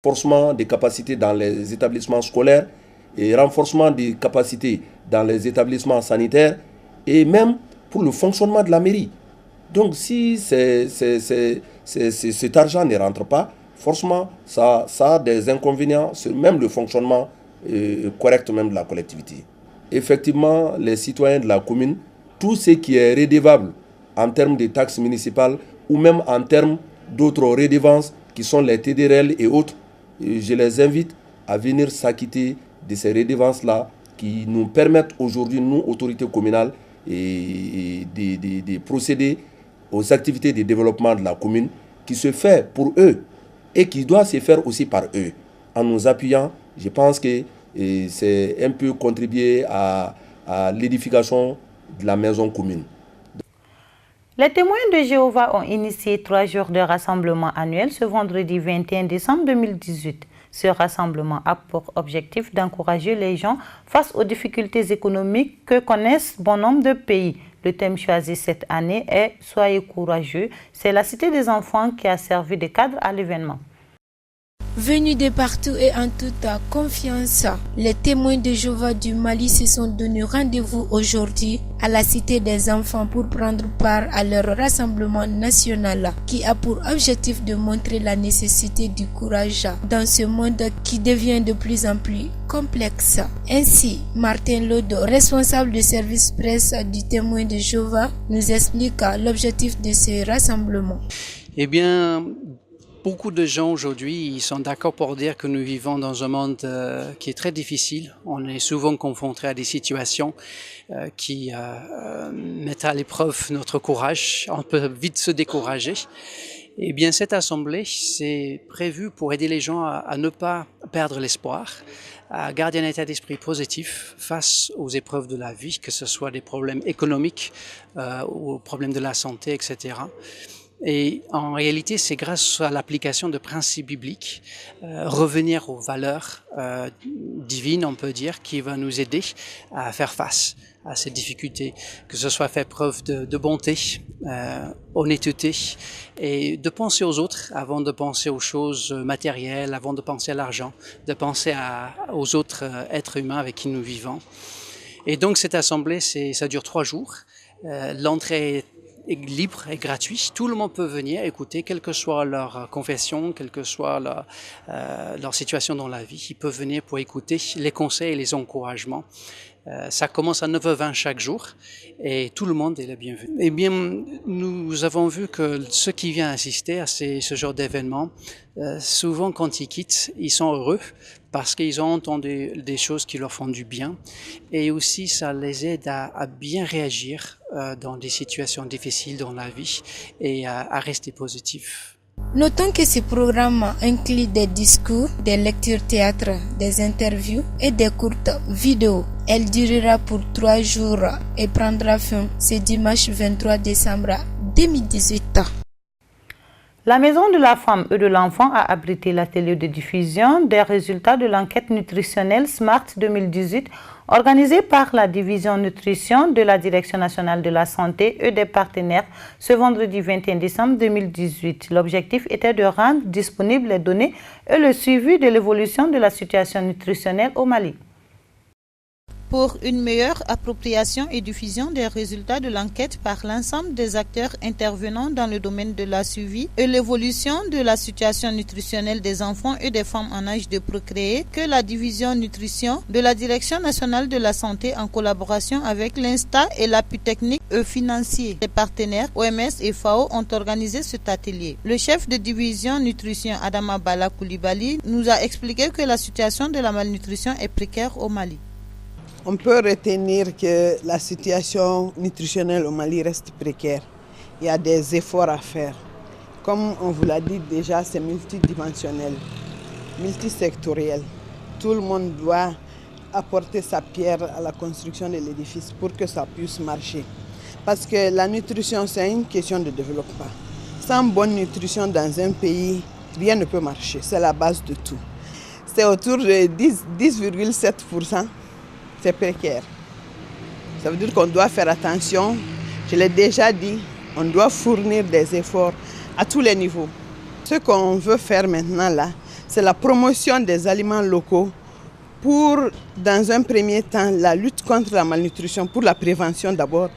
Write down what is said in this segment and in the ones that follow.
Renforcement des capacités dans les établissements scolaires et renforcement des capacités dans les établissements sanitaires et même pour le fonctionnement de la mairie. Donc si cet argent ne rentre pas, forcément ça a des inconvénients sur même le fonctionnement correct même de la collectivité. Effectivement, les citoyens de la commune, tout ce qui est redevable en termes de taxes municipales ou même en termes d'autres redevances qui sont les TDRL et autres, je les invite à venir s'acquitter de ces redevances-là qui nous permettent aujourd'hui, nous, autorités communales, de procéder aux activités de développement de la commune qui se fait pour eux et qui doit se faire aussi par eux. En nous appuyant, je pense que c'est un peu contribuer à l'édification de la maison commune. Les témoins de Jéhovah ont initié 3 jours de rassemblement annuel ce vendredi 21 décembre 2018. Ce rassemblement a pour objectif d'encourager les gens face aux difficultés économiques que connaissent bon nombre de pays. Le thème choisi cette année est « Soyez courageux ». C'est la Cité des enfants qui a servi de cadre à l'événement. Venus de partout et en toute confiance, les témoins de Jéhovah du Mali se sont donné rendez-vous aujourd'hui à la Cité des enfants pour prendre part à leur rassemblement national qui a pour objectif de montrer la nécessité du courage dans ce monde qui devient de plus en plus complexe. Ainsi, Martin Lodo, responsable du service presse du témoin de Jéhovah, nous explique l'objectif de ce rassemblement. Eh bien, beaucoup de gens aujourd'hui ils sont d'accord pour dire que nous vivons dans un monde qui est très difficile. On est souvent confronté à des situations qui mettent à l'épreuve notre courage. On peut vite se décourager. Eh bien, cette assemblée, c'est prévu pour aider les gens à ne pas perdre l'espoir, à garder un état d'esprit positif face aux épreuves de la vie, que ce soit des problèmes économiques ou aux problèmes de la santé, etc. Et en réalité, c'est grâce à l'application de principes bibliques, revenir aux valeurs divines, on peut dire, qui va nous aider à faire face à ces difficultés, que ce soit faire preuve de bonté, honnêteté et de penser aux autres avant de penser aux choses matérielles, avant de penser à l'argent, de penser aux autres êtres humains avec qui nous vivons. Et donc cette assemblée, ça dure 3 jours. L'entrée est libre et gratuit. Tout le monde peut venir écouter, quelle que soit leur confession, quelle que soit leur situation dans la vie. Ils peuvent venir pour écouter les conseils et les encouragements. Ça commence à 9h20 chaque jour et tout le monde est le bienvenu. Eh bien, nous avons vu que ceux qui viennent assister à ce genre d'événements, souvent quand ils quittent, ils sont heureux parce qu'ils ont entendu des choses qui leur font du bien et aussi ça les aide à bien réagir dans des situations difficiles dans la vie et à rester positifs. Notons que ce programme inclut des discours, des lectures théâtre, des interviews et des courtes vidéos. Elle durera pour 3 jours et prendra fin ce dimanche 23 décembre 2018. La Maison de la Femme et de l'Enfant a abrité l'atelier de diffusion des résultats de l'enquête nutritionnelle SMART 2018 organisée par la division nutrition de la Direction nationale de la santé et des partenaires ce vendredi 21 décembre 2018. L'objectif était de rendre disponibles les données et le suivi de l'évolution de la situation nutritionnelle au Mali. Pour une meilleure appropriation et diffusion des résultats de l'enquête par l'ensemble des acteurs intervenant dans le domaine de la suivi et l'évolution de la situation nutritionnelle des enfants et des femmes en âge de procréer, que la division nutrition de la Direction nationale de la santé en collaboration avec l'INSTA et l'appui technique et financier des partenaires OMS et FAO ont organisé cet atelier. Le chef de division nutrition Adama Bala Koulibaly nous a expliqué que la situation de la malnutrition est précaire au Mali. On peut retenir que la situation nutritionnelle au Mali reste précaire. Il y a des efforts à faire. Comme on vous l'a dit déjà, c'est multidimensionnel, multisectoriel. Tout le monde doit apporter sa pierre à la construction de l'édifice pour que ça puisse marcher. Parce que la nutrition, c'est une question de développement. Sans bonne nutrition dans un pays, rien ne peut marcher. C'est la base de tout. C'est autour de 10,7%. C'est précaire. Ça veut dire qu'on doit faire attention. Je l'ai déjà dit, on doit fournir des efforts à tous les niveaux. Ce qu'on veut faire maintenant là, c'est c'est la promotion des aliments locaux pour, dans un premier temps, la lutte contre la malnutrition, pour la prévention d'abord,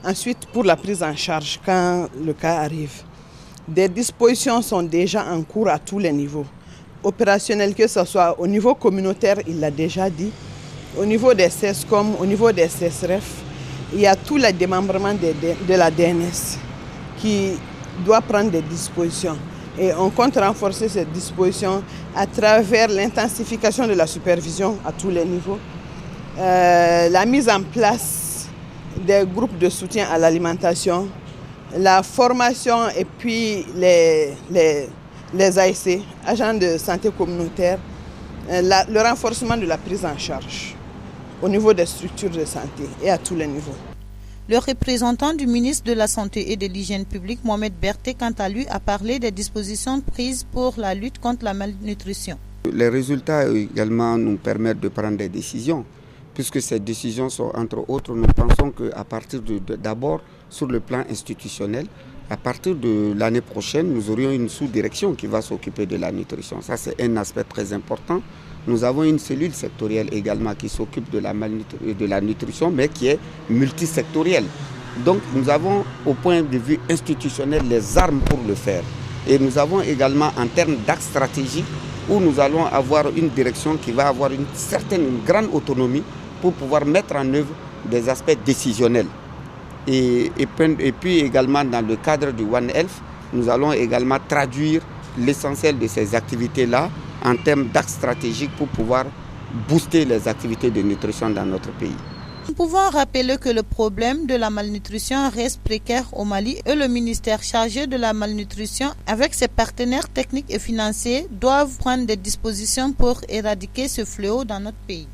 ensuite pour la prise en charge quand le cas arrive. Des dispositions sont déjà en cours à tous les niveaux. Opérationnels, que ce soit au niveau communautaire, il l'a déjà dit, au niveau des CESCOM, au niveau des CESREF, il y a tout le démembrement de la DNS qui doit prendre des dispositions. Et on compte renforcer ces dispositions à travers l'intensification de la supervision à tous les niveaux, la mise en place des groupes de soutien à l'alimentation, la formation et puis les ASC, agents de santé communautaire, le renforcement de la prise en charge au niveau des structures de santé et à tous les niveaux. Le représentant du ministre de la Santé et de l'Hygiène publique, Mohamed Berté, quant à lui, a parlé des dispositions prises pour la lutte contre la malnutrition. Les résultats également nous permettent de prendre des décisions, puisque ces décisions sont, entre autres, nous pensons qu'à partir d'abord, sur le plan institutionnel, à partir de l'année prochaine, nous aurions une sous-direction qui va s'occuper de la nutrition. Ça, c'est un aspect très important. Nous avons une cellule sectorielle également qui s'occupe de la nutrition, mais qui est multisectorielle. Donc, nous avons, au point de vue institutionnel, les armes pour le faire. Et nous avons également, en termes d'axe stratégique, où nous allons avoir une direction qui va avoir une grande autonomie pour pouvoir mettre en œuvre des aspects décisionnels. Et puis également, dans le cadre du One Health, nous allons également traduire l'essentiel de ces activités-là en termes d'axe stratégique pour pouvoir booster les activités de nutrition dans notre pays. Nous pouvons rappeler que le problème de la malnutrition reste précaire au Mali et le ministère chargé de la malnutrition, avec ses partenaires techniques et financiers, doivent prendre des dispositions pour éradiquer ce fléau dans notre pays.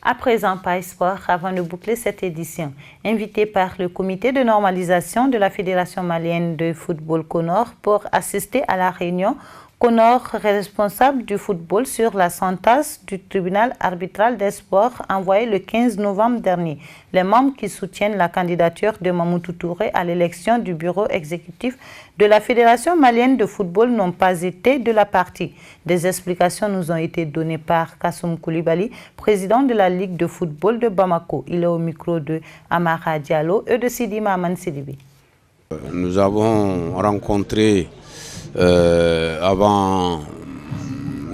À présent, Paris Sport, avant de boucler cette édition, invité par le comité de normalisation de la Fédération malienne de football CONOR pour assister à la réunion CONOR, responsable du football, sur la sentence du tribunal arbitral des sports envoyée le 15 novembre dernier. Les membres qui soutiennent la candidature de Mamoudou Touré à l'élection du bureau exécutif de la Fédération malienne de football n'ont pas été de la partie. Des explications nous ont été données par Kassoum Koulibaly, président de la Ligue de football de Bamako. Il est au micro de Amara Diallo et de Sidi Maman Sidibi. Nous avons rencontré avant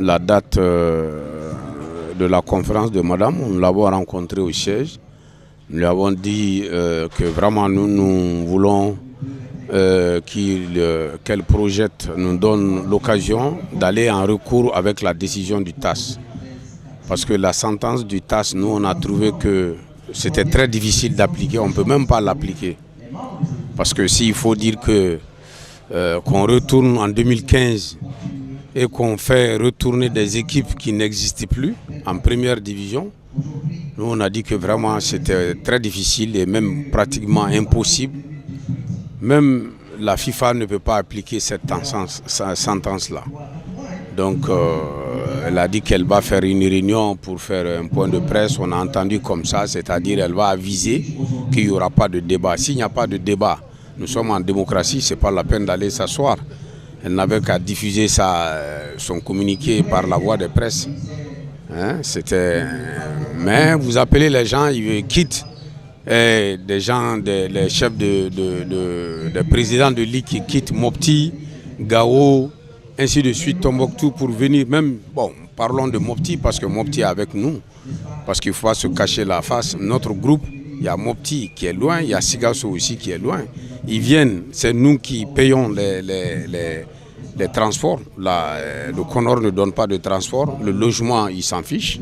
la date de la conférence de madame, nous l'avons rencontré au siège. Nous lui avons dit que vraiment nous voulons qu'elle projette, nous donne l'occasion d'aller en recours avec la décision du TAS. Parce que la sentence du TAS, nous on a trouvé que c'était très difficile d'appliquer, on ne peut même pas l'appliquer. Parce que s'il faut dire que qu'on retourne en 2015 et qu'on fait retourner des équipes qui n'existaient plus en première division, nous on a dit que vraiment c'était très difficile et même pratiquement impossible. Même la FIFA ne peut pas appliquer cette sentence-là. Donc elle a dit qu'elle va faire une réunion pour faire un point de presse, on a entendu comme ça, c'est-à-dire elle va aviser qu'il n'y aura pas de débat. S'il n'y a pas de débat, nous sommes en démocratie, ce n'est pas la peine d'aller s'asseoir. Elle n'avait qu'à diffuser son communiqué par la voie de presse. Hein, mais vous appelez les gens, ils quittent. Et des gens, les chefs des présidents de ligue qui quittent Mopti, Gao, ainsi de suite, Tombouctou pour venir. Même, bon, parlons de Mopti parce que Mopti est avec nous. Parce qu'il faut se cacher la face. Notre groupe, il y a Mopti qui est loin, il y a Sigasso aussi qui est loin. Ils viennent, c'est nous qui payons les transports. Le CONOR ne donne pas de transport. Le logement, il s'en fiche.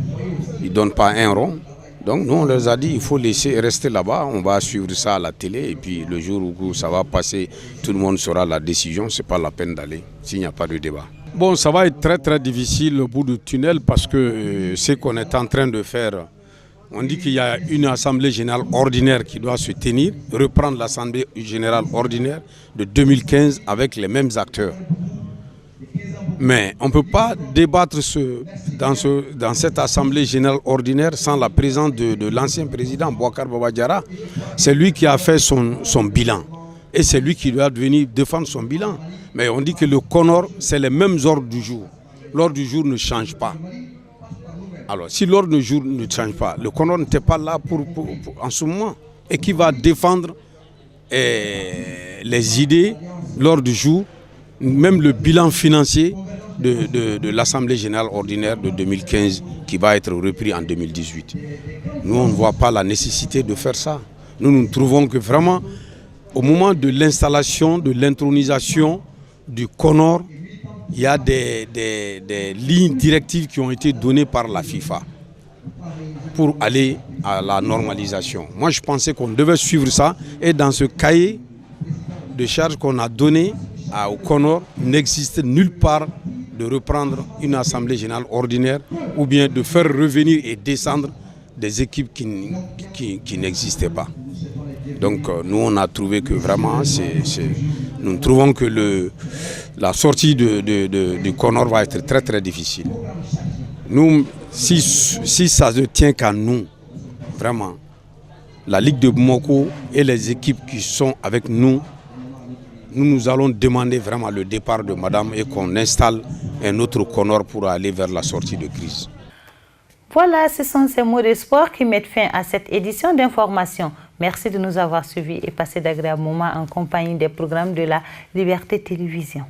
Il ne donne pas un rond. Donc nous, on leur a dit, il faut laisser rester là-bas. On va suivre ça à la télé. Et puis le jour où ça va passer, tout le monde saura la décision. Ce n'est pas la peine d'aller s'il n'y a pas de débat. Bon, ça va être très très difficile au bout du tunnel parce que ce qu'on est en train de faire, on dit qu'il y a une assemblée générale ordinaire qui doit se tenir, reprendre l'assemblée générale ordinaire de 2015 avec les mêmes acteurs. Mais on ne peut pas débattre dans cette assemblée générale ordinaire sans la présence de l'ancien président Boubacar Baba Diarra. C'est lui qui a fait son bilan. et c'est lui qui doit venir défendre son bilan. Mais on dit que le Conor, c'est les mêmes ordres du jour. L'ordre du jour ne change pas. Alors, si l'ordre du jour ne change pas, le Conor n'était pas là en ce moment. Et qui va défendre les idées, l'ordre du jour, même le bilan financier de l'Assemblée générale ordinaire de 2015 qui va être repris en 2018. Nous, on ne voit pas la nécessité de faire ça. Nous trouvons que vraiment, au moment de l'installation, de l'intronisation du Conor, il y a des lignes directives qui ont été données par la FIFA pour aller à la normalisation. Moi, je pensais qu'on devait suivre ça, et dans ce cahier de charges qu'on a donné au Conor, il n'existe nulle part de reprendre une assemblée générale ordinaire ou bien de faire revenir et descendre des équipes qui n'existaient pas. Donc nous, on a trouvé que vraiment, nous trouvons que la sortie du Conor va être très très difficile. Nous, si ça ne tient qu'à nous, vraiment, la Ligue de Bamako et les équipes qui sont avec nous, nous allons demander vraiment le départ de madame et qu'on installe un autre Conor pour aller vers la sortie de crise. Voilà, ce sont ces mots de sport qui mettent fin à cette édition d'information. Merci de nous avoir suivis et passé d'agréables moments en compagnie des programmes de la Liberté Télévision.